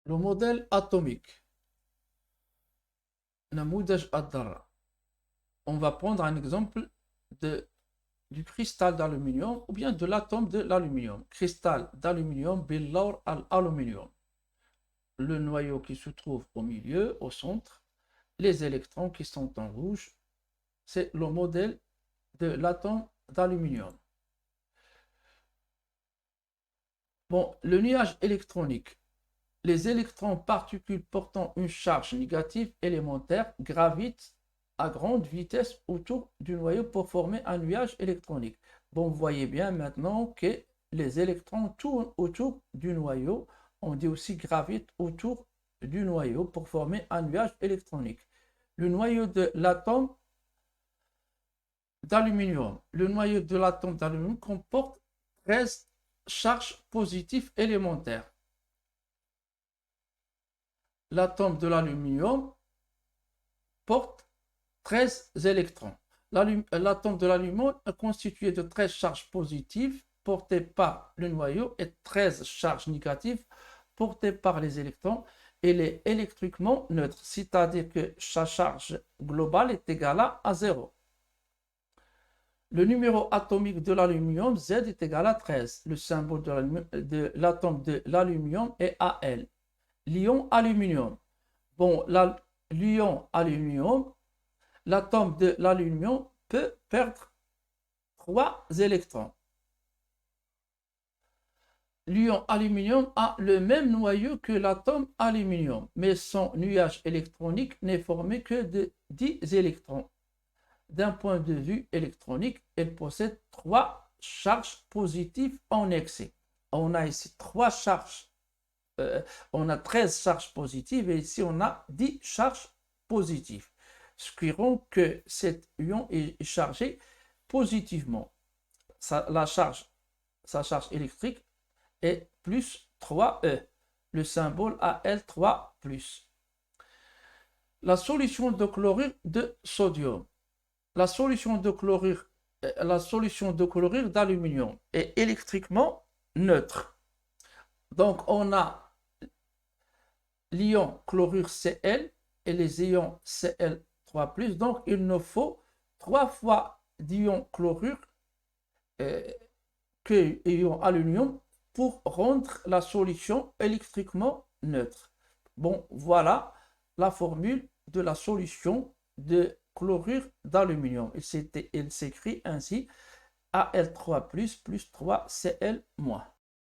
Le modèle atomique. نموذج الذرة. On va prendre un exemple du cristal d'aluminium ou bien de l'atome de l'aluminium. Cristal d'aluminium باللور الألومنيوم. Le noyau qui se trouve au milieu, au centre, les électrons qui sont en rouge, c'est le modèle de l'atome d'aluminium. Bon, le nuage électronique. Les électrons particules portant une charge négative élémentaire gravitent à grande vitesse autour du noyau pour former un nuage électronique. Bon, vous voyez bien maintenant que les électrons tournent autour du noyau. On dit aussi gravitent autour du noyau pour former un nuage électronique. Le noyau de l'atome d'aluminium. Le noyau de l'atome d'aluminium comporte 13 charges positives élémentaires. L'atome de l'aluminium porte 13 électrons. L'atome de l'aluminium est constitué de 13 charges positives portées par le noyau et 13 charges négatives portées par les électrons. Elle est électriquement neutre, c'est-à-dire que sa charge globale est égale à 0. Le numéro atomique de l'aluminium, Z, est égal à 13. Le symbole de l'atome de l'aluminium est Al. L'ion aluminium. Bon, l'ion aluminium, l'atome de l'aluminium peut perdre 3 électrons. L'ion aluminium a le même noyau que l'atome aluminium, mais son nuage électronique n'est formé que de 10 électrons. D'un point de vue électronique, elle possède 3 charges positives en excès. On a ici 3 charges. On a 13 charges positives et ici on a 10 charges positives. Ce qui rend que cet ion est chargé positivement. Sa charge électrique est plus 3E. Le symbole Al3+. La solution de chlorure de sodium. La solution de chlorure d'aluminium est électriquement neutre. Donc on a l'ion chlorure Cl et les ions Cl3+. Donc il nous faut 3 fois d'ion chlorure que ion aluminium pour rendre la solution électriquement neutre. Bon, voilà la formule de la solution de chlorure d'aluminium. Il s'écrit ainsi Al3+ plus 3Cl-.